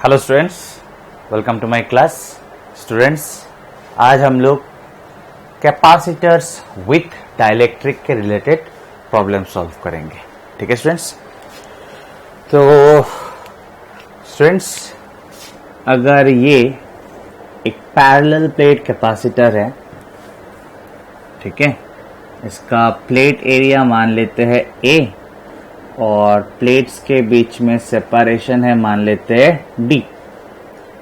Hello students, welcome to my class. Students, आज हम लोग कैपेसिटर्स विथ डाइलेक्ट्रिक के रिलेटेड प्रॉब्लम सॉल्व करेंगे। ठीक है स्टूडेंट्स। तो स्टूडेंट्स, अगर ये एक पैरेलल प्लेट कैपेसिटर है, ठीक है, इसका प्लेट एरिया मान लेते हैं A और प्लेट्स के बीच में सेपरेशन है मान लेते हैं D।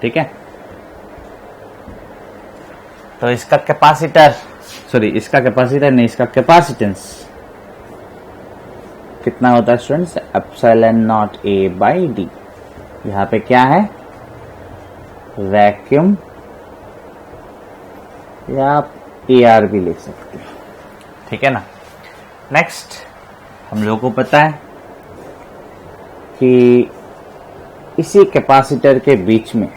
ठीक है, तो इसका कैपेसिटर नहीं, इसका कैपेसिटेंस कितना होता है students? Epsilon not A by D। यहां पे क्या है? वैक्यूम, या आप AR भी लिख सकते हो। ठीक है ना। नेक्स्ट, हम लोगों को पता है कि इसी कैपेसिटर के बीच में,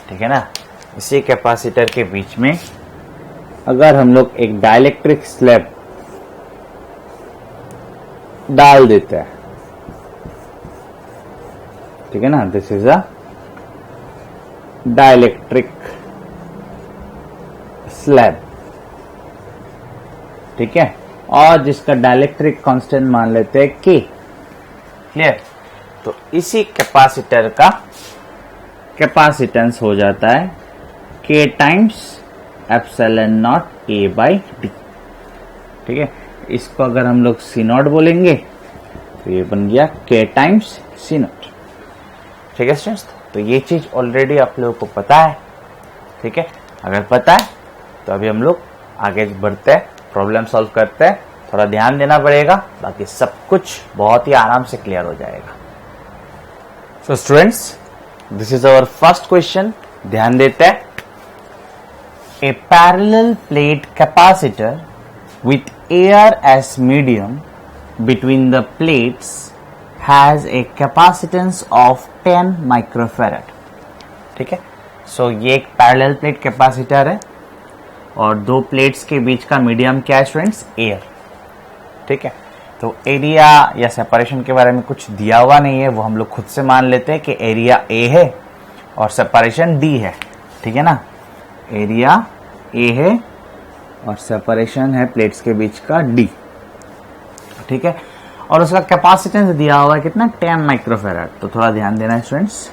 ठीक है ना, इसी कैपेसिटर के बीच में अगर हम लोग एक डाइलेक्ट्रिक स्लैब डाल देते हैं, ठीक है ना, this is a dielectric slab, ठीक है, और जिसका डाइलेक्ट्रिक कांस्टेंट मान लेते हैं K। क्लियर? तो इसी कैपेसिटर का कैपेसिटेंस हो जाता है K times epsilon not A by D। ठीक है, इसको अगर हम लोग C नॉट बोलेंगे तो ये बन गया K टाइम्स C नॉट। ठीक है स्टूडेंट्स, तो ये चीज ऑलरेडी आप लोगों को पता है। ठीक है, अगर पता है तो अभी हम लोग आगे बढ़ते हैं, प्रॉब्लम सॉल्व करते हैं। थोड़ा ध्यान देना पड़ेगा, बाकी सब कुछ बहुत ही आराम से क्लियर हो जाएगा। So students, this is our first question. ध्यान देते हैं। A parallel plate capacitor with air as medium between the plates has a capacitance of 10 microfarad. ठीक है, सो ये एक पैरेलल प्लेट कैपेसिटर है और दो प्लेट्स के बीच का मीडियम क्या है स्टूडेंट्स? एयर। ठीक है, तो एरिया या सेपरेशन के बारे में कुछ दिया हुआ नहीं है, वो हम लोग खुद से मान लेते हैं कि एरिया A है और सेपरेशन D है। ठीक है ना, एरिया A है और सेपरेशन है प्लेट्स के बीच का D। ठीक है, और उसका कैपेसिटेंस दिया हुआ है कितना? 10 माइक्रोफैराड। तो थोड़ा ध्यान देना है स्टूडेंट्स।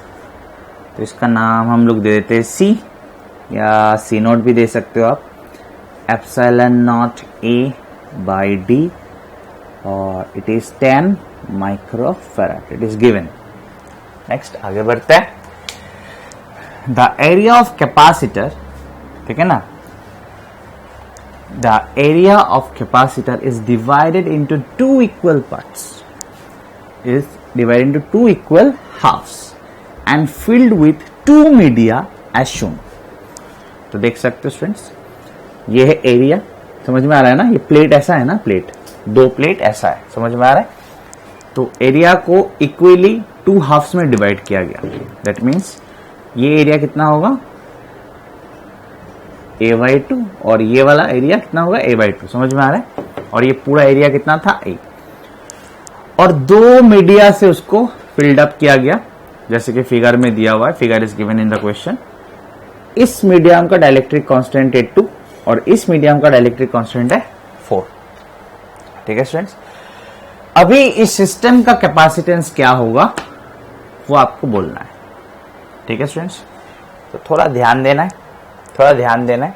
तो इसका नाम हम लोग दे देते हैं C, या C नॉट भी दे सकते हो आप। Epsilon not A by D और it is 10 microfarad, it is given. Next आगे बढ़ते हैं। द एरिया ऑफ कैपेसिटर, ठीक है ना, the area of capacitor is divided into two equal parts, is divided into two equal halves and filled with two media as shown. तो देख सकते हो स्टूडेंट्स, ये है एरिया, समझ में आ रहा है ना? ये प्लेट ऐसा है ना, प्लेट, दो प्लेट ऐसा है, समझ में आ रहा है? तो एरिया को इक्वली टू हाफ्स में डिवाइड किया गया। दैट मीन्स ये एरिया कितना होगा? A/2 और ये वाला एरिया कितना होगा? A/2। समझ में आ रहा है? और ये पूरा एरिया कितना था? A। और दो मीडिया से उसको फिल्ड अप किया गया, जैसे कि फिगर में दिया हुआ है। Figure is given in the question. इस मीडियम का डाइलेक्ट्रिक कांस्टेंट है 2 और इस मीडियम का डाइलेक्ट्रिक कांस्टेंट है 4। ठीक है स्टूडेंट्स, अभी इस सिस्टम का कैपेसिटेंस क्या होगा वो आपको बोलना है। ठीक है स्टूडेंट्स, तो थोड़ा ध्यान देना है, थोड़ा ध्यान देना है।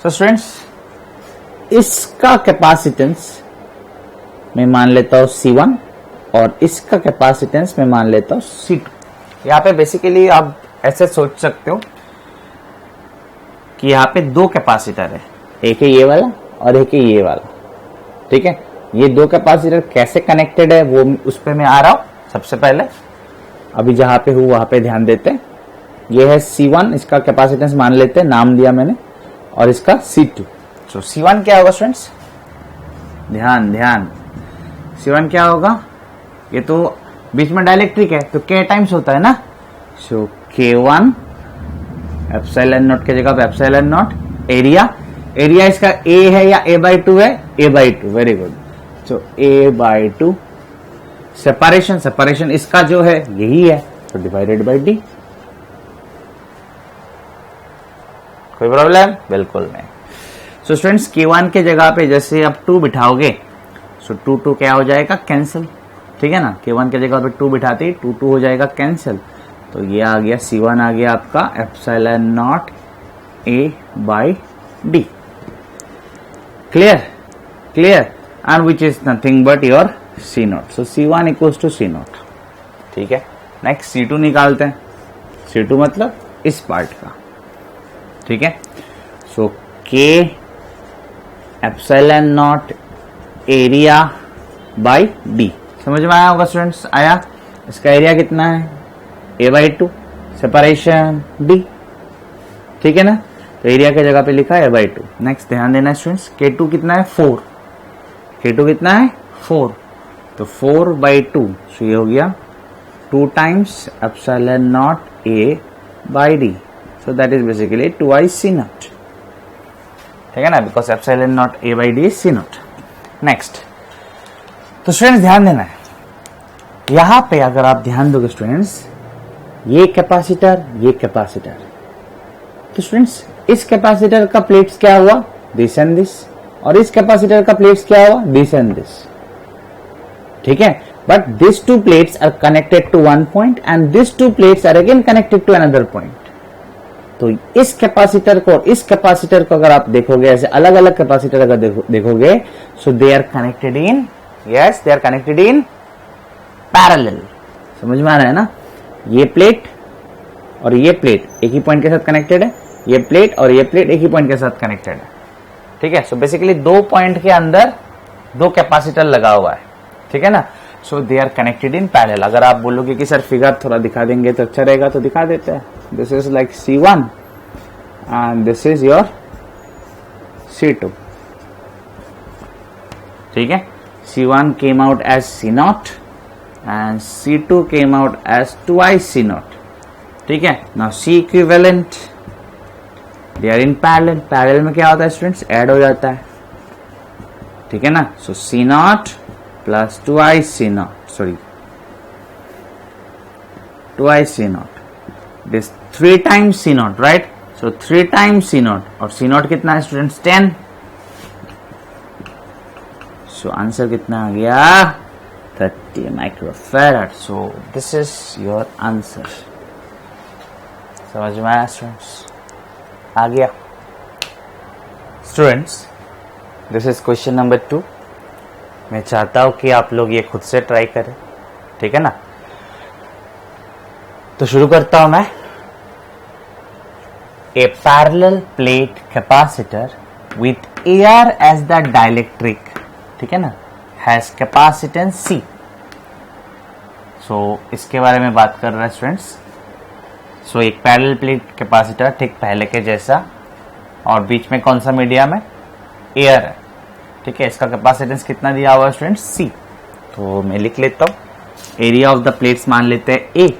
तो स्टूडेंट्स, इसका कैपेसिटेंस मैं मान लेता हूं C1 और इसका कैपेसिटेंस मैं मान लेता हूं C2। यहां पे बेसिकली आप ऐसे सोच सकते हो कि यहाँ पे दो कैपेसिटर है, एक है ये वाला और एक है ये वाला। ठीक है, ये दो कैपेसिटर कैसे कनेक्टेड है वो उस पे मैं आ रहा हूं। सबसे पहले अभी जहां पे हूं वहां पे ध्यान देते हैं। ये है C1, इसका कैपेसिटेंस मान लेते हैं, नाम दिया मैंने, और इसका C2। सो C1 क्या होगा स्टूडेंट्स? ध्यान, C1 क्या होगा? ये तो बीच में डाइलेक्ट्रिक है तो K टाइम्स होता है ना। सो K1 एप्सिलॉन नॉट के जगह पे एप्सिलॉन नॉट। एरिया इसका A है या A/2 है? A/2, very good. सो A/2 सेपरेशन इसका जो है यही है, तो डिवाइडेड बाई डी। कोई प्रॉब्लम? बिल्कुल नहीं। सो स्टूडेंट्स K1 के जगह पे जैसे आप 2 बिठाओगे, सो 2 क्या हो जाएगा? कैंसिल। ठीक है ना, K1 के जगह पे 2 बिठाते ही 2 हो जाएगा कैंसिल। तो ये आ गया C1 आ गया आपका epsilon not A by D। Clear? Clear? And which is nothing but your C0। So C1 equals to C0। ठीक है, नेक्स्ट C2 निकालते हैं। C2 मतलब इस पार्ट का। ठीक है, सो K epsilon not area by D। समझ में आया होगा स्टूडेंट्स? आया? इसका एरिया कितना है? A/2, separation D। ठीक है ना, तो एरिया की जगह पे लिखा है A/2। नेक्स्ट ध्यान देना स्टूडेंट्स, K2 कितना है? 4। K2 कितना है? 4। तो 4/2, सो ये हो गया 2 times epsilon not A by D। So that is basically 2i C0। ठीक है ना, because epsilon not A by D is C0। Next, तो स्टूडेंट्स ध्यान देना है, यहां पे अगर आप ध्यान दोगे स्टूडेंट्स, ये कैपेसिटर, ये कैपेसिटर, तो स्टूडेंट्स इस कैपेसिटर का प्लेट्स क्या हुआ? This and this. और इस कैपेसिटर का प्लेट्स क्या हुआ? This and this. ठीक है, but this 2 plates are connected to 1 point and this 2 plates are again connected to another point. तो इस कैपेसिटर को और इस कैपेसिटर को अगर आप देखोगे, ऐसे अलग अलग कैपेसिटर अगर देखोगे, so they are connected in, yes they are connected in parallel. समझ में आ रहा है ना? ये प्लेट और ये प्लेट एक ही पॉइंट के साथ कनेक्टेड है, ये प्लेट और ये प्लेट एक ही पॉइंट के साथ कनेक्टेड है। ठीक है, सो बेसिकली 2 पॉइंट के अंदर 2 कैपेसिटर लगा हुआ है। ठीक है ना, so they are connected in parallel. अगर आप बोलोगे कि सर फिगर थोड़ा दिखा देंगे तो अच्छा रहेगा, तो दिखा देते हैं। This is like C1 and this is your C2। ठीक है, C1 came out as C0 and C2 came out as 2i C0। ठीक है, now C equivalent, they are in parallel। Parallel में क्या होता है स्टूडेंट्स? ऐड हो जाता है। ठीक है ना, so C0 plus 2i C0, sorry 2i C0, this 3 times C0, right? so 3 times C0, और C0 कितना है स्टूडेंट्स? 10। सो आंसर कितना आ गया? 30 microfarad. So this is your answer. समझ में आया स्टूडेंट्स? आ गया students, this is question number 2। मैं चाहता हूं कि आप लोग ये खुद से ट्राई करें। ठीक है ना, तो शुरू करता हूं मैं। A parallel plate capacitor with air as the dielectric, ठीक है ना, हैज कैपेसिटेंस C। सो इसके बारे में बात कर रहा है स्टूडेंट्स। सो एक पैरेलल प्लेट कैपेसिटर ठीक पहले के जैसा, और बीच में कौन सा मीडियम है? एयर है। ठीक है, इसका कैपेसिटेंस कितना दिया हुआ है स्टूडेंट्स? C। तो मैं लिख लेता हूँ, एरिया ऑफ द प्लेट्स मान लेते हैं A,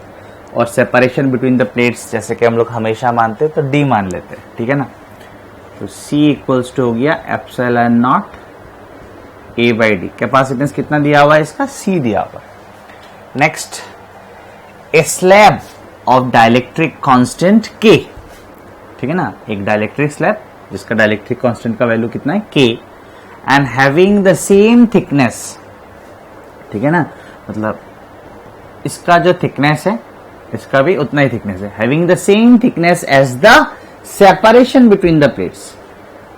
और सेपरेशन बिटवीन द प्लेट्स जैसे कि हम लोग हमेशा मानते हैं तो D मान लेते हैं। ठीक है ना, तो C इक्वल्स टू हो गया epsilon not A by D। Capacitance कितना दिया हुआ है इसका? C दिया हुआ है। Next, A slab of dielectric constant K। ठीक है ना, एक डाइलेक्ट्रिक स्लैब जिसका डाइलेक्ट्रिक कांस्टेंट का वैल्यू कितना है? K, and having the same thickness. ठीक है ना, मतलब इसका जो थिकनेस है इसका भी उतना ही थिकनेस है। Having the same thickness as the separation between the plates.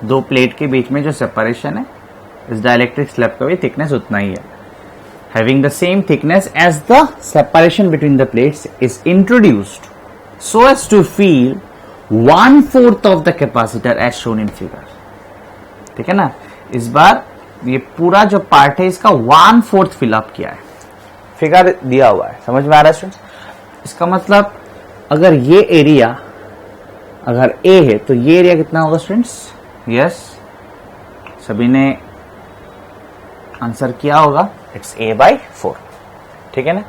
2 plate के बीच में जो सेपरेशन है, इस डाइलेक्ट्रिक स्लैब का भी थिकनेस उतना ही है। Having the same thickness as the separation between the plates is introduced so as to fill 1/4 of the capacitor as shown in figure. ठीक है ना, इस बार ये पूरा जो पार्ट है इसका 1/4 फिलअप किया है, फिगर दिया हुआ है। समझ में आ रहा है स्टूडेंट्स? इसका मतलब अगर ये एरिया अगर A है तो ये एरिया कितना होगा स्टूडेंट्स? यस, सभी ने आंसर किया होगा, इट्स A/4। ठीक है ना,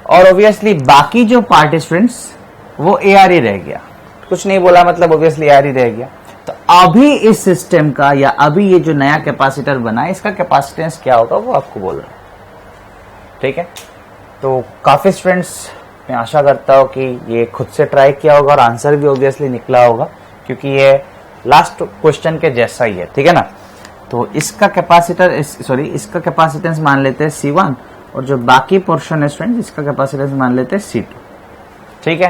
और ऑब्वियसली बाकी जो पार्ट है स्टूडेंट्स वो AR ही रह गया। कुछ नहीं बोला, मतलब ऑब्वियसली AR ही रह गया। तो अभी इस सिस्टम का या अभी ये जो नया कैपेसिटर बना है इसका कैपेसिटेंस क्या होगा वो आपको बोल रहा है। ठीक है, तो काफी स्टूडेंट्स मैं आशा करता हूँ कि ये खुद से ट्राई किया होगा और आंसर भी ऑब्वियसली निकला होगा, क्योंकि ये लास्ट क्वेश्चन के जैसा ही है, ठीक है ना। तो इसका कैपेसिटर इसका कैपेसिटेंस मान लेते हैं C1 और जो बाकी पोर्शन है स्टूडेंट इसका कैपेसिटेंस मान लेते हैं C2, ठीक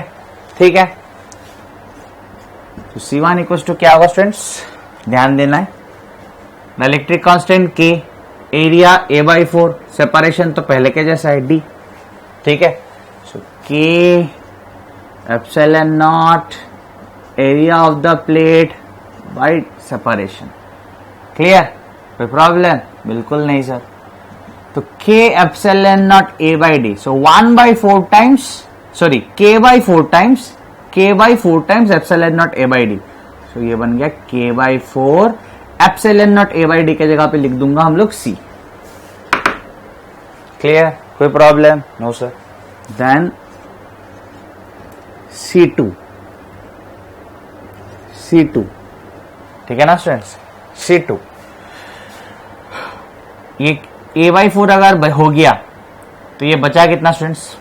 है। तो C1 इक्वल टू क्या होगा स्टूडेंट्स, ध्यान देना है, electric constant K, area A/4, separation तो पहले के जैसा है D, ठीक है। सो K epsilon not area of the plate bye separation, clear, कोई प्रॉब्लम? बिल्कुल नहीं सर। तो K epsilon not A/D, so 1/4 times K/4 times epsilon not A/D, सो ये बन गया K/4 एप्सिलॉन नॉट A/D के जगह पे लिख दूंगा हम लोग C, क्लियर, कोई problem? No sir. Then C2, ठीक है ना स्टूडेंट्स, C2 ये A/4 अगर हो गया तो ये बचा कितना स्टूडेंट्स,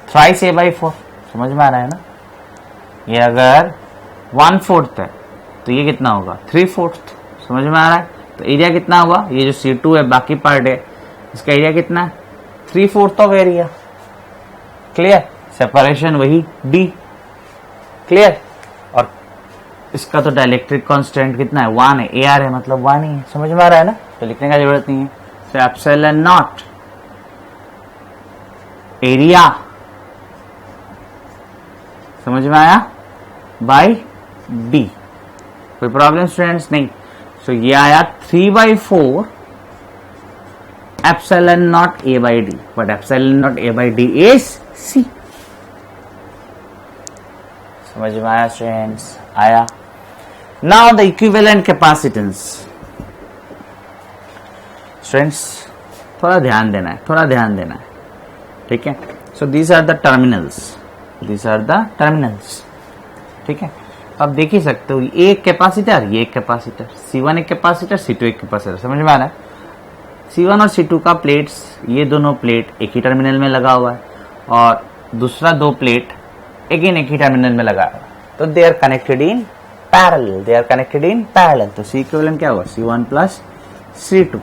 थ्राइस A/4, समझ में आ रहा है ना। ये अगर 1/4 है तो ये कितना होगा 3/4, समझ में आ रहा है। तो एरिया कितना हुआ, ये जो C2 है बाकी पार्ट है इसका एरिया कितना है 3/4 ऑफ एरिया, क्लियर, सेपरेशन वही D, क्लियर। और इसका तो डाइलेक्ट्रिक कांस्टेंट कितना है 1 है, AR है मतलब 1 ही है, समझ में आ रहा है ना, तो लिखने का जरूरत नहीं है। तो एप्सिलॉन नॉट एरिया, समझ में आया, बाय D, कोई प्रॉब्लम स्टूडेंट्स? नहीं। सो ये आया 3/4 epsilon not A/D, but epsilon not A/D is C, समझ में आया स्टूडेंट्स? आया। Now the equivalent capacitance, students थोड़ा ध्यान देना है, ठीक है। So these are the terminals, ठीक है। आप देख ही सकते हो, एक कैपेसिटर, ये एक कैपेसिटर, C1 एक कैपेसिटर, C2 एक कैपेसिटर, समझ में आ रहा है। C1 और C2 का प्लेट्स, ये दोनों प्लेट एक ही टर्मिनल में लगा हुआ है और दूसरा 2 प्लेट अगेन एक ही टर्मिनल में लगा हुआ है, तो they are connected in parallel, तो C इक्विवेलेंट क्या हुआ, C1 प्लस C2,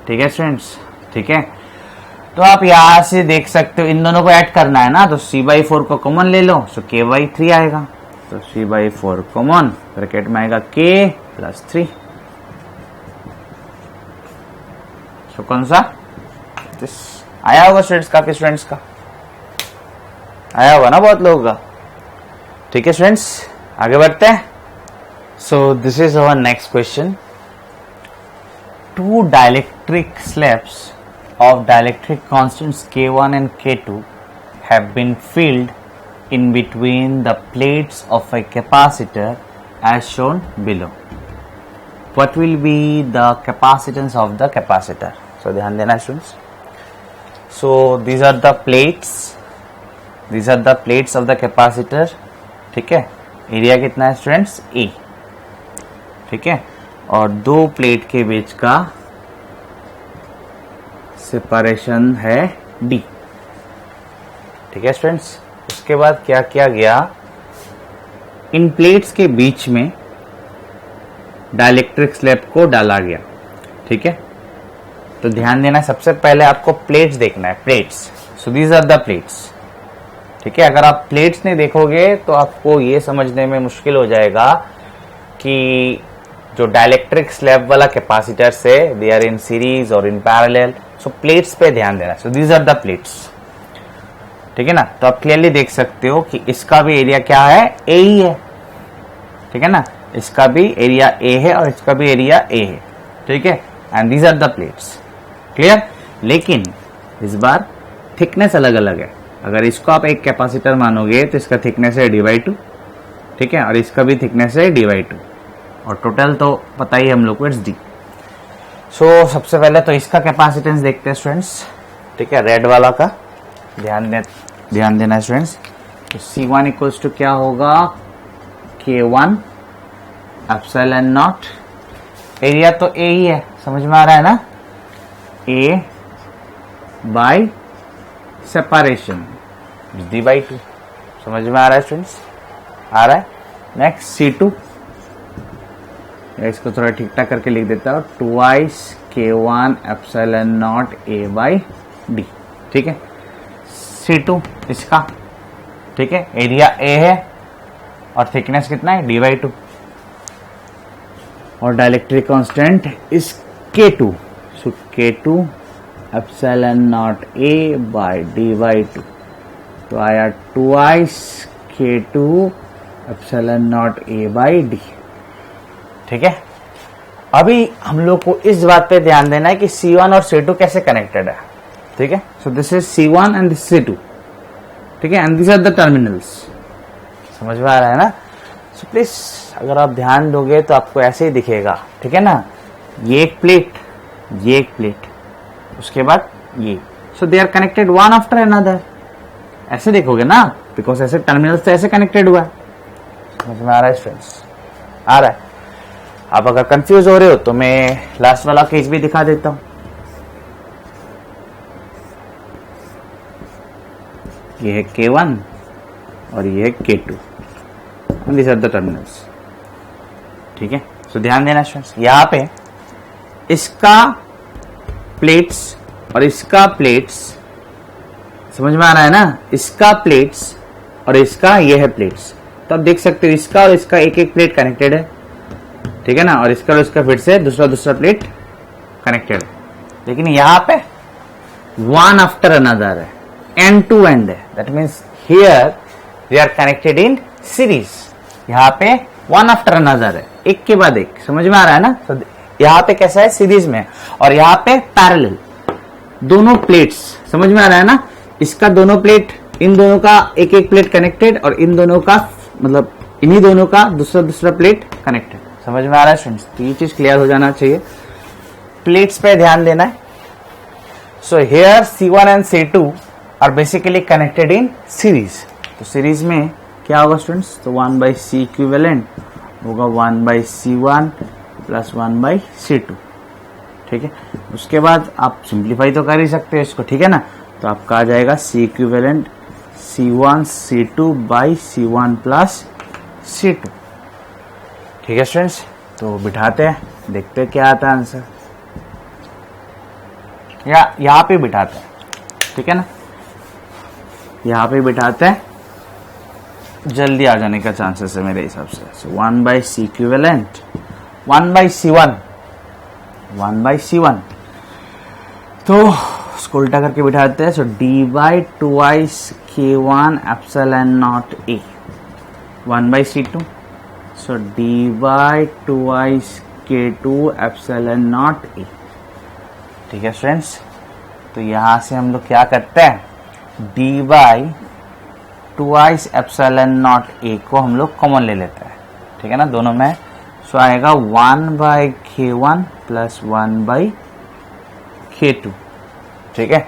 ठीक है स्टूडेंट्स, ठीक है। तो आप यहां से देख सकते हो इन दोनों को ऐड करना है ना, तो C/4 को कॉमन ले लो, तो K/3 आएगा, तो C/4 कॉमन, ब्रैकेट में आएगा K प्लस 3, तो कौन सा आया होगा स्टूडेंट्स, काफी स्टूडेंट्स का आया होगा ना, बहुत लोगों का, ठीक है स्टूडेंट्स। आगे बढ़ते हैं। सो this is our next question. 2 dielectric slabs of dielectric constants K1 and K2 have been filled in between the plates of a capacitor as shown below. What will be the capacitance of the capacitor? So ध्यान देना students. So these are the plates of the capacitor, ठीक है। Area कितना है students A, ठीक है, और 2 plate के बीच का सेपरेशन है D, ठीक है स्टूडेंट्स। उसके बाद क्या किया गया, इन प्लेट्स के बीच में डाइलेक्ट्रिक स्लैब को डाला गया, ठीक है। तो ध्यान देना, सबसे पहले आपको प्लेट्स देखना है, plates. So these are the plates, ठीक है। अगर आप प्लेट्स नहीं देखोगे तो आपको ये समझने में मुश्किल हो जाएगा कि जो डाइलेक्ट्रिक स्लैब वाला कैपेसिटर से दे आर इन सीरीज और इन पैरेलल। सो प्लेट्स पे ध्यान देना। So these are the plates, ठीक है ना। तो आप क्लियरली देख सकते हो कि इसका भी एरिया क्या है, ए ही है, ठीक है ना। इसका भी एरिया ए है और इसका भी एरिया ए है, ठीक है। And these are the plates, clear. लेकिन इस बार थिकनेस अलग अलग है। अगर इसको आप एक कैपेसिटर मानोगे तो इसका थिकनेस है d/2, ठीक है, और इसका भी थिकनेस है d/2, और टोटल तो पता ही हम लोग को इट्स d। सो सबसे पहले तो इसका कैपेसिटेंस देखते हैं स्टूडेंट्स, ठीक है, रेड वाला का ध्यान देना स्टूडेंट्स। तो C1 इक्वल्स टू क्या होगा, K1 एप्सिलॉन नॉट, एरिया तो ए ही है, समझ में आ रहा है ना, A/2, सेपरेशन d/2। समझ में आ रहा है स्टूडेंट्स? आ रहा है। नेक्स्ट C2, इसको थोड़ा ठीक ठाक करके लिख देता हूँ, 2 K1 एप्सिलॉन नॉट A/D। ठीक है, C2 इसका, ठीक है, एरिया A है और थिकनेस कितना है d/2, और डाइलेक्ट्रिक कांस्टेंट इस K2, so K2 epsilon not A/D/2, तो आया 2 K2 एप्सिलॉन नॉट A/D। ठीक है, अभी हम लोग को इस बात पे ध्यान देना है कि C1 और C2 कैसे कनेक्टेड है। ठीक है, so this is C1 and this C2। ठीक है, and this are the terminals. समझ में आ रहा है ना? सो प्लीज अगर आप ध्यान दोगे तो आपको ऐसे ही दिखेगा। ठीक है ना, ये एक प्लेट, ये एक प्लेट, उसके बाद ये, so they are connected one after another. ऐसे देखोगे ना, बिकॉज ऐसे टर्मिनल्स तो ऐसे कनेक्टेड हुआ है। समझ में आ रहा है स्टूडेंट्स? आ रहा है। आप अगर कंफ्यूज हो रहे हो तो मैं लास्ट वाला केस भी दिखा देता हूं। ये है K1 और ये है K2, and this are the terminals. ठीक है, सो ध्यान देना स्टूडेंट्स, यहां पे इसका प्लेट्स और इसका प्लेट्स, समझ में आ रहा है ना? इसका प्लेट्स और इसका ये है प्लेट्स, तो आप देख सकते हो इसका और इसका एक एक प्लेट कनेक्टेड है। ठीक है ना, और इसका फिर से दूसरा प्लेट कनेक्टेड है। लेकिन यहां पे वन आफ्टर अनदर है, एंड टू एंड है। That means here they are connected in series. यहां पे वन आफ्टर अनदर है, एक के बाद एक। समझ में आ रहा है ना? तो यहां पे कैसा है, सीरीज में, और यहां पे पैरेलल, दोनों प्लेट्स। समझ में आ रहा है ना? इसका दोनों प्लेट, इन दोनों का एक एक प्लेट कनेक्टेड, और इन दोनों का मतलब इन्हीं दोनों का दूसरा प्लेट कनेक्टेड। समझ में आ रहा है स्टूडेंट्स? तो ये चीज क्लियर हो जाना चाहिए। प्लेट्स पे ध्यान देना है। So here C1 and C2 are basically connected in series. तो सीरीज में क्या होगा स्टूडेंट्स? तो 1/C इक्विवेलेंट होगा 1/C1 प्लस 1/C2। ठीक है, उसके बाद आप सिंप्लीफाई तो कर ही सकते हो इसको। ठीक है ना, तो आपका आ जाएगा C equivalent C1 C2 by C1 plus C2। ठीक है स्टूडेंट्स, तो बिठाते हैं, देखते हैं क्या आता है आंसर, या यहां पे बिठाते हैं। ठीक है ना, यहां पे बिठाते हैं, जल्दी आ जाने का चांसेस है मेरे हिसाब से। सो 1/C इक्विवेलेंट 1/C1 तो इसको उल्टा करके बिठाते हैं। सो D/2 K1 epsilon not A 1/C2, so D/2 K2 epsilon not A। ठीक है स्टूडेंट्स, तो यहां से हम लोग क्या करते हैं, D/2 एप्सिलॉन नॉट A को हम लोग कॉमन ले लेते हैं। ठीक है ना, दोनों में। सो आएगा 1/K1 प्लस 1/K2। ठीक है,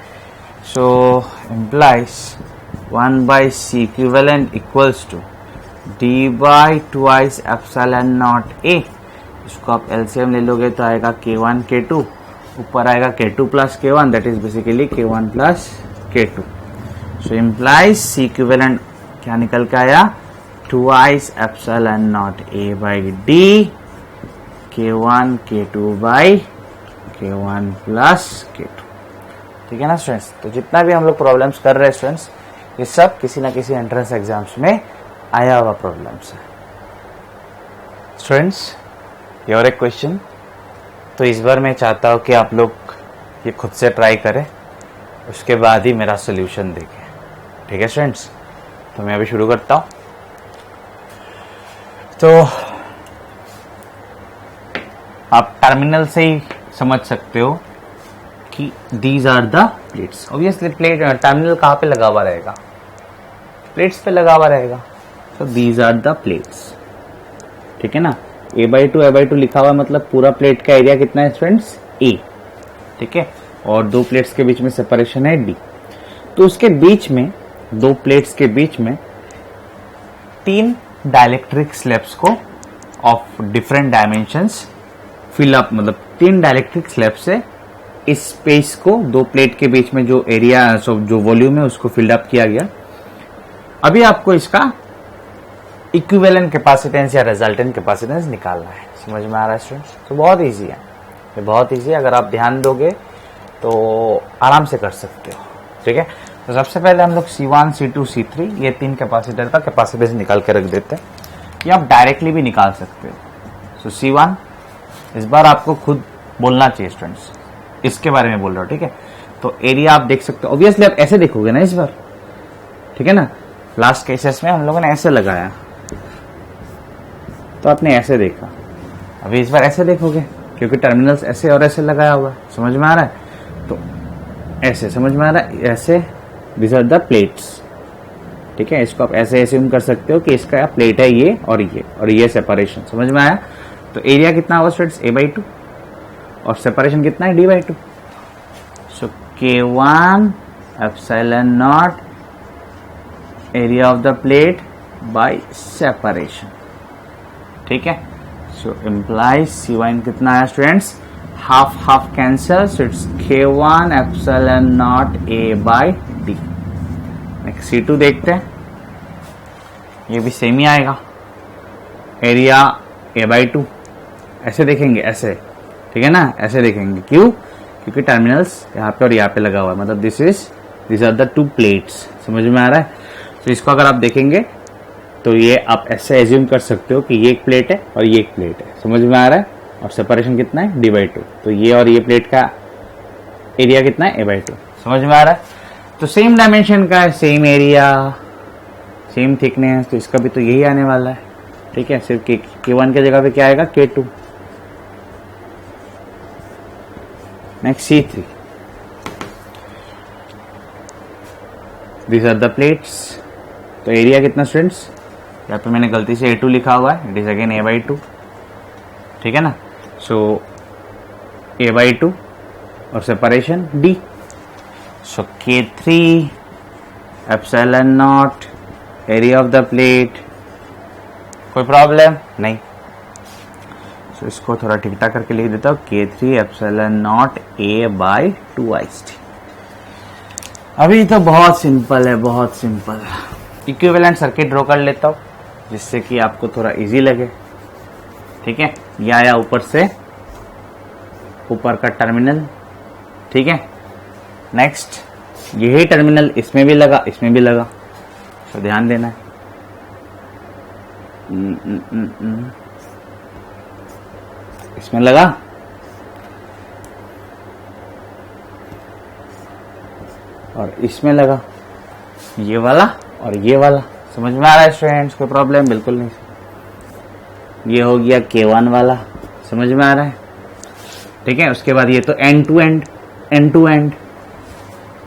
so implies 1/C equivalent equals to D/2 epsilon not A। इसको आप एलसीएम ले लोगे तो आएगा K1 K2, ऊपर आएगा K2 plus K1, that is basically K1 plus K2। So implies C equivalent क्या निकल के आया, 2 epsilon not A/D K1 K2 by K1 plus K2। ठीक है ना स्टूडेंट्स, तो जितना भी हम लोग प्रॉब्लम्स कर रहे हैं स्टूडेंट्स, ये सब किसी ना किसी एंट्रेंस एग्जाम्स में आया हुआ प्रॉब्लम्स है स्टूडेंट्स। ये और एक क्वेश्चन, तो इस बार मैं चाहता हूँ कि आप लोग ये खुद से ट्राई करें, उसके बाद ही मेरा सोल्यूशन देखें। ठीक है स्टूडेंट्स, तो मैं अभी शुरू करता हूँ। तो आप टर्मिनल से ही समझ सकते हो कि these are the plates. Obviously plate terminal कहाँ पे लगा हुआ रहेगा, प्लेट्स पे लगा हुआ रहेगा। तो दीज आर द प्लेट्स। ठीक है ना, A/2 लिखा हुआ मतलब पूरा प्लेट का एरिया कितना है स्टूडेंट्स, A। ठीक है, और दो प्लेट्स के बीच में सेपरेशन है D। तो उसके बीच में, दो प्लेट्स के बीच में 3 डाइलेक्ट्रिक स्लैब्स को of different dimensions fill up, मतलब 3 डाइलेक्ट्रिक स्लैब से इस स्पेस को, दो प्लेट के बीच में जो एरिया, जो वॉल्यूम है उसको फिल्ड अप किया गया। अभी आपको इसका इक्विवेलेंट कैपेसिटेंस या रिजल्टेंट कैपेसिटेंस निकालना है। समझ में आ रहा है स्टूडेंट्स? तो बहुत इजी है, ये बहुत इजी है। अगर आप ध्यान दोगे तो आराम से कर सकते हो। ठीक है, तो सबसे पहले हम लोग C1, C2, C3 ये तीन कैपेसिटर का कैपेसिटेंस निकाल के रख देते हैं। ये आप डायरेक्टली भी निकाल सकते हो। सो C1 इस बार आपको खुद बोलना चाहिए स्टूडेंट्स, इसके बारे में बोल रहा हूँ। ठीक है, तो एरिया आप देख सकते हो। ऑब्वियसली आप ऐसे देखोगे ना इस बार, ठीक है ना। लास्ट केसेस में हम लोगों ने ऐसे लगाया तो आपने ऐसे देखा, अभी इस बार ऐसे देखोगे क्योंकि टर्मिनल्स ऐसे और ऐसे लगाया हुआ है। समझ में आ रहा है? तो ऐसे समझ में आ रहा है, ऐसे दिस आर द प्लेट्स। ठीक है, इसको आप ऐसे एज्यूम कर सकते हो कि इसका प्लेट है ये और ये सेपरेशन। समझ में आया? तो एरिया कितना होगा स्टूडेंट्स? A/2 और सेपरेशन कितना है? D/2। So K1 epsilon not area of the plate bye separation. ठीक है, सो इम्प्लाइज C1 कितना है students? Half half cancel, so it's K1 epsilon not A/D। Next C2 देखते हैं, ये भी सेम ही आएगा, एरिया A/2। ऐसे देखेंगे, ऐसे, ठीक है ना, ऐसे देखेंगे। क्यों? क्योंकि टर्मिनल्स यहाँ पे और यहाँ पे लगा हुआ है, मतलब this are the two plates. समझ में आ रहा है? तो इसको अगर आप देखेंगे तो ये आप ऐसे एज्यूम कर सकते हो कि ये एक प्लेट है और ये एक प्लेट है। समझ में आ रहा है? और सेपरेशन कितना है? D/2। तो ये और ये प्लेट का एरिया कितना है? A/2। समझ में आ रहा है? तो सेम डायमेंशन का है, सेम एरिया, सेम थिकनेस, तो इसका भी तो यही आने वाला है। ठीक है, सिर्फ K1 की जगह पे क्या आएगा? K2। Next C3, this are the plates. तो एरिया कितना स्टूडेंट्स? यहाँ पे मैंने गलती से A2 लिखा हुआ है, इट इज अगेन A/2। ठीक है ना, सो A/2 और separation D। So K3 epsilon not area of the plate. कोई प्रॉब्लम नहीं? सो इसको थोड़ा ठीक ठाक करके लिख देता हूँ, K3 एप्सिलॉन नॉट A/2IST। अभी तो बहुत सिंपल है, बहुत सिंपल है। इक्विवेलेंट सर्किट ड्रॉ कर लेता हूँ जिससे कि आपको थोड़ा इजी लगे। ठीक है, या ऊपर से ऊपर का टर्मिनल। ठीक है, नेक्स्ट यही टर्मिनल इसमें भी लगा, इसमें भी लगा, तो ध्यान देना है। इसमें लगा, और इसमें लगा, ये वाला और ये वाला। समझ में आ रहा है स्टूडेंट्स? कोई प्रॉब्लम? बिल्कुल नहीं। ये हो गया K1 वाला, समझ में आ रहा है? ठीक है, उसके बाद ये तो एंड टू एंड,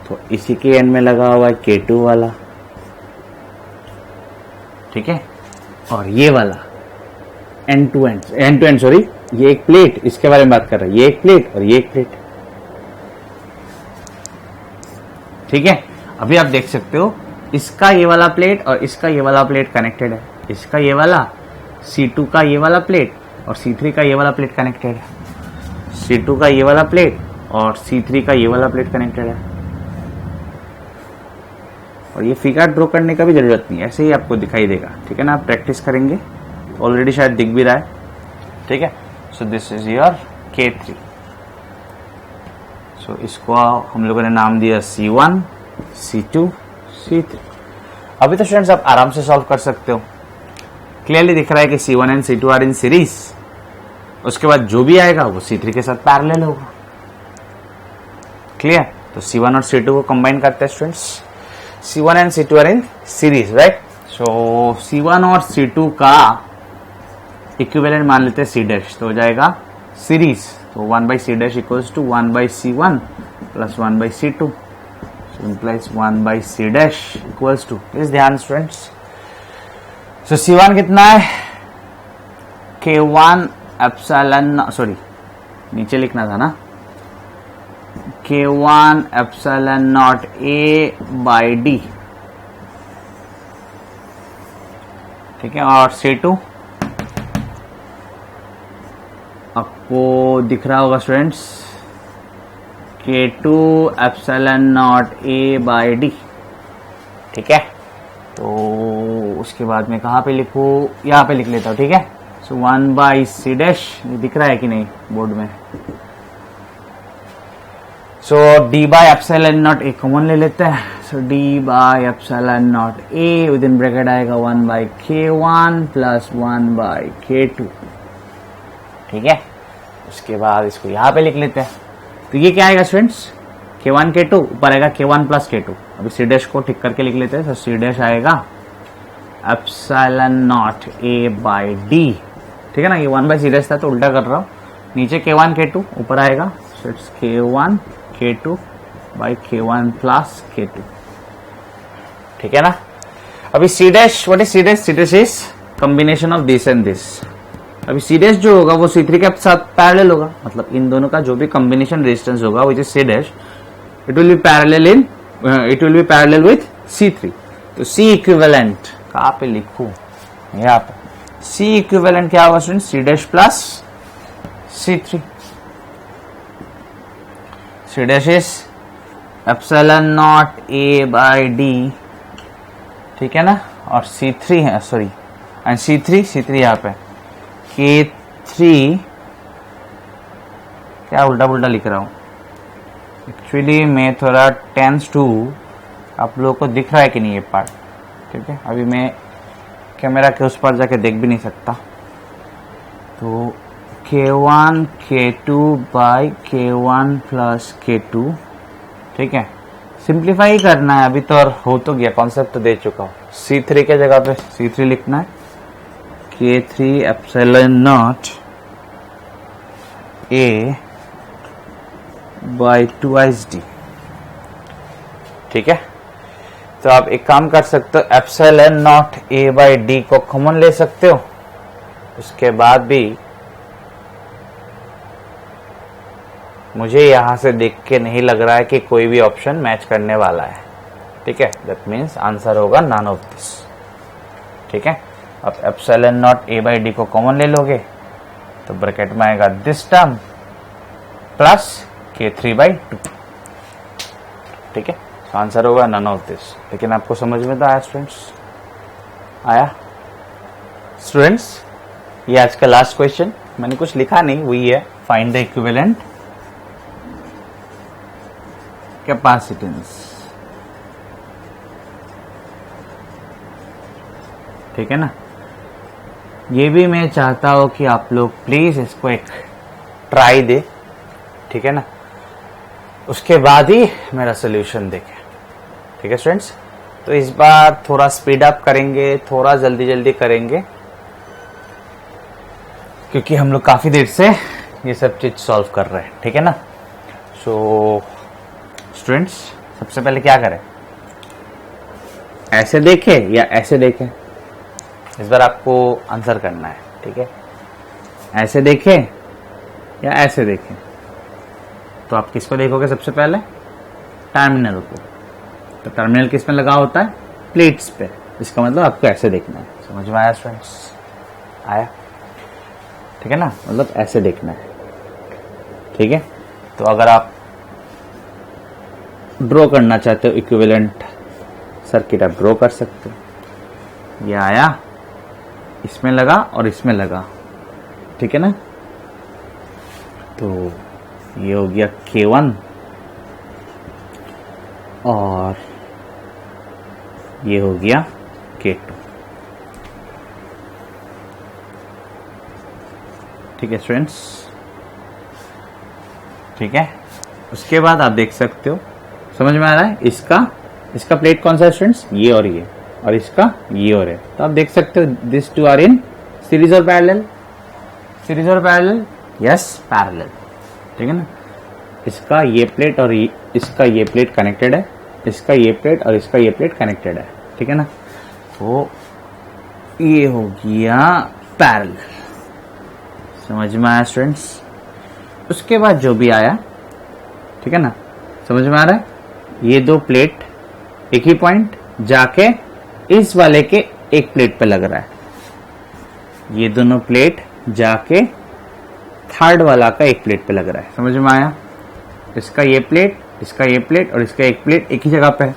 तो इसी के एंड में लगा हुआ है K2 वाला। ठीक है, और ये वाला एंड टू एंड, सॉरी, ये एक प्लेट, इसके बारे में बात कर रहा है, ये एक प्लेट और ये एक प्लेट। ठीक है, अभी आप देख सकते हो इसका ये वाला प्लेट और इसका ये वाला प्लेट कनेक्टेड है। इसका ये वाला C2 का ये वाला प्लेट और C3 का ये वाला प्लेट कनेक्टेड है। C2 का ये वाला प्लेट और C3 का ये वाला प्लेट कनेक्टेड है। और ये फिगर ड्रॉ करने का भी जरूरत नहीं है, ऐसे ही आपको दिखाई देगा। ठीक है ना, आप प्रैक्टिस करेंगे, ऑलरेडी शायद दिख भी रहा है। ठीक है, so this is your K3। सो इसको हम लोगों ने नाम दिया C1, C2, C3। अभी तो स्टूडेंट्स आप आराम से सॉल्व कर सकते हो। क्लियरली दिख रहा है कि C1 and C2 are in series. उसके बाद जो भी आएगा वो C3 के साथ पैरेलल होगा। क्लियर? तो C1 और C2 को कंबाइन करते हैं students. C1 and C2 are in series, right? So C1 और C2 का इक्विवेलेंट मान लेते हैं C', तो हो जाएगा सीरीज। तो 1/C' equals to 1/C1 plus 1/C2, implies 1/C' equals to, please ध्यान स्टूडेंट्स। सो C1 कितना है? K1 एप्सिलॉन, सॉरी नीचे लिखना था ना, K1 एप्सिलॉन नॉट A/D। ठीक है, और C2 आपको दिख रहा होगा students, K2 epsilon not A by D। ठीक है, तो उसके बाद में कहाँ पे लिखूँ, यहाँ पे लिख लेता हूँ। ठीक है, सो 1 बाई सी डैश, दिख रहा है कि नहीं बोर्ड में। सो D by epsilon not A common ले लेते हैं। सो D by epsilon not A with in bracket आएगा 1 by K1 plus 1 by K2। ठीक है, उसके बाद इसको यहाँ पे लिख लेते हैं। तो ये क्या आएगा स्टूडेंट्स, K1 K2, ऊपर आएगा K1 प्लस K2। अभी सी डैश को ठीक करके लिख लेते हैं। तो सी डैश आएगा epsilon not A by D। ठीक है ना, ये 1 बाई सी डैश था तो उल्टा कर रहा हूँ। नीचे K1 K2, ऊपर आएगा so it's K1 K2 by K1 plus K2। ठीक है ना। अभी C dash, what is C dash? C dash is combination of this and this. अभी सी डैश जो होगा वो C3 के साथ पैरेलल होगा, मतलब इन दोनों का जो भी कॉम्बिनेशन रेजिस्टेंस होगा which is C dash, it will be parallel with C3। तो C इक्विवेलेंट कहाँ पे लिखूं, यहाँ पे C इक्विवेलेंट क्या होगा student, C dash plus C3। C dash is epsilon not A by D। ठीक है ना, और C3 है, सॉरी, एंड C3 यहाँ पे K3, क्या उल्टा पुल्टा लिख रहा हूँ एक्चुअली मैं, थोड़ा टेंस टू, आप लोगों को दिख रहा है कि नहीं ये पार्ट। ठीक है, अभी मैं कैमरा के उस पर जाके देख भी नहीं सकता। तो K1 K2 by K1 plus K2। ठीक है, सिंप्लीफाई करना है अभी तो, और हो तो गया, कॉन्सेप्ट तो दे चुका हूँ। C3 के जगह पे C3 लिखना है, K3 epsilon not A by 2D। ठीक है, तो आप एक काम कर सकते हो, epsilon not A by D को कॉमन ले सकते हो। उसके बाद भी मुझे यहां से देख के नहीं लग रहा है कि कोई भी ऑप्शन मैच करने वाला है। ठीक है, दैट मीन्स आंसर होगा नन ऑफ दिस। ठीक है, अब epsilon not A by D को कॉमन ले लोगे तो ब्रैकेट में आएगा this term plus K3 by 2। ठीक है, आंसर होगा नन ऑफ दिस। लेकिन आपको समझ में तो आया स्टूडेंट्स, आया स्टूडेंट्स? ये आज का लास्ट क्वेश्चन, मैंने कुछ लिखा नहीं, वही है, फाइंड द इक्विवेलेंट कैपेसिटेंस। ठीक है ना, ये भी मैं चाहता हूं कि आप लोग प्लीज इसको एक ट्राई दे। ठीक है ना, उसके बाद ही मेरा सोल्यूशन देखें। ठीक है स्टूडेंट्स, तो इस बार थोड़ा स्पीड अप करेंगे, थोड़ा जल्दी जल्दी करेंगे, क्योंकि हम लोग काफी देर से ये सब चीज सॉल्व कर रहे हैं। ठीक है ना, सो स्टूडेंट्स सबसे पहले क्या करें, ऐसे देखें या ऐसे देखें, इस बार आपको आंसर करना है। ठीक है, ऐसे देखें या ऐसे देखें। तो आप किसको देखोगे सबसे पहले, टर्मिनल को। तो टर्मिनल किस में लगा होता है, प्लेट्स पे। इसका मतलब आपको ऐसे देखना है। समझ में आया स्टूडेंट्स, आया? ठीक है ना, मतलब ऐसे देखना है। ठीक है, तो अगर आप ड्रॉ करना चाहते हो इक्विवेलेंट सर्किट, आप ड्रॉ कर सकते हो। ये आया, इसमें लगा और इसमें लगा। ठीक है ना, तो ये हो गया K1 और ये हो गया K2। ठीक है स्टूडेंट्स, ठीक है। उसके बाद आप देख सकते हो, समझ में आ रहा है, इसका प्लेट कौन सा है स्टूडेंट्स, ये और इसका ये और है। तो आप देख सकते हो this two are in series और पैरेलल, सीरीज और पैरेलल, यस पैरेलल। ठीक है ना, इसका ये प्लेट और इसका ये प्लेट कनेक्टेड है, इसका ये प्लेट और इसका ये प्लेट कनेक्टेड है। ठीक है ना, तो ये हो गया पैरेलल। समझ में आया स्टूडेंट्स? उसके बाद जो भी आया, ठीक है ना, समझ में आ रहा है, ये दो प्लेट एक ही पॉइंट जाके इस वाले के एक प्लेट पे लग रहा है, ये दोनों प्लेट जाके थर्ड वाला का एक प्लेट पे लग रहा है। समझ में आया? इसका ये प्लेट, इसका ये प्लेट और इसका एक प्लेट एक ही जगह पे है,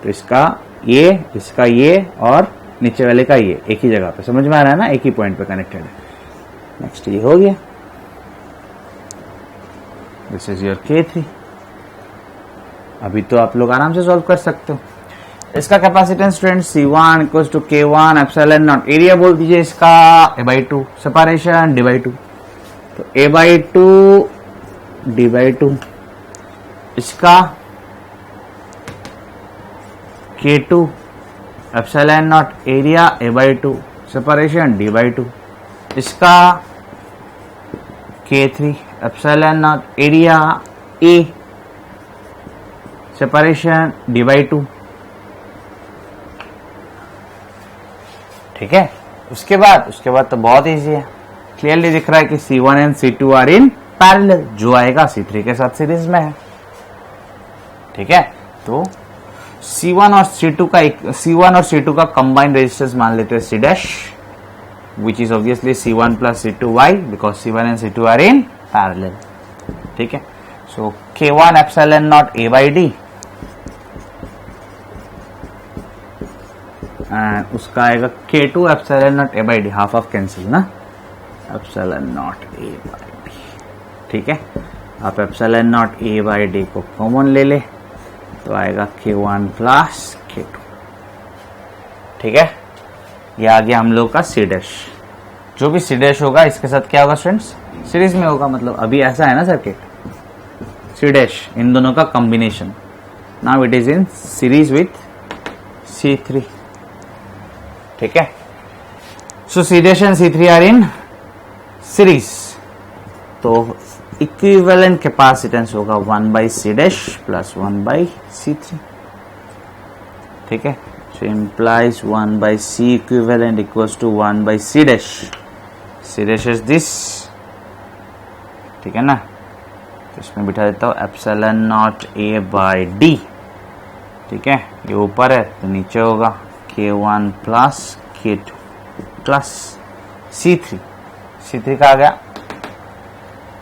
तो इसका ये और नीचे वाले का ये एक ही जगह पे, समझ में आ रहा है ना, एक ही पॉइंट पे कनेक्टेड है। नेक्स्ट ये हो गया, दिस इज योर K3। अभी तो आप लोग आराम से सॉल्व कर सकते हो। इसका capacitance student C1 equals to K1 epsilon not, area बोल दीजिए इसका A/2, सेपरेशन D/2, तो A/2 D/2, इसका K2 epsilon not, area A/2, separation D/2, इसका K3 epsilon not, area A, separation D/2। ठीक है, उसके बाद तो बहुत इजी है, क्लियरली दिख रहा है कि C1 and C2 are in parallel, जो आएगा C3 के साथ सीरीज में है। ठीक है, तो C1 और C2 का कंबाइंड रेजिस्टेंस मान लेते हैं C' which is obviously C1 plus C2. Why? Because C1 and C2 are in parallel. ठीक है, so K1 epsilon naught A by D and उसका आएगा K2 epsilon naught A by D, half of cancel ना, epsilon naught A by D। ठीक है, आप epsilon naught A by D को common ले ले तो आएगा K1 plus K2। ठीक है, ये आ गया हम लोग का C'। जो भी C' होगा इसके साथ क्या होगा स्टूडेंट्स, सीरीज में होगा, मतलब अभी ऐसा है ना सर्किट, C' इन दोनों का combination, now it is in series with C3। ठीक है, so C' and C3 are in series, तो इक्विवेलेंट कैपेसिटेंस होगा 1/C' प्लस 1/C3। ठीक है, so implies 1/C equivalent equals to 1/C'। C' is this, ठीक है ना, तो इसमें बिठा देता हूँ epsilon not A by D। ठीक है, ये ऊपर है तो नीचे होगा K1 plus K2 plus C3 का आ गया।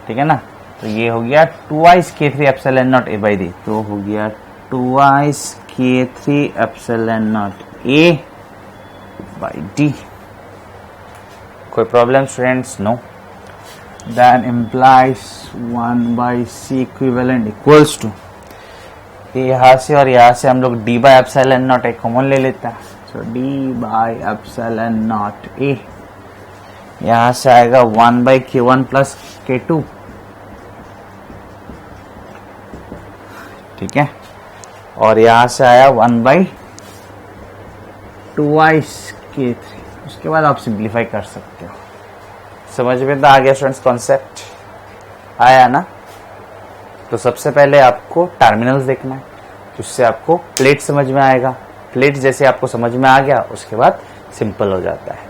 ठीक है ना, तो ये हो गया 2 K3 epsilon not A by D, तो हो गया 2 K3 epsilon not A by D। कोई problem students? No. Then implies 1/C equivalent equals to, यहाँ से और यहाँ से हम लोग D by epsilon not A common ले लेते हैं, सो D by epsilon not A, यहाँ से आएगा 1/K1 प्लस K2। ठीक है, और यहां से आया 1/2 K3। उसके बाद आप सिंप्लीफाई कर सकते हो। समझ में तो आ गया स्टूडेंट्स, कॉन्सेप्ट आया ना? तो सबसे पहले आपको टर्मिनल्स देखना है, उससे आपको प्लेट समझ में आएगा। प्लेट जैसे आपको समझ में आ गया उसके बाद सिंपल हो जाता है।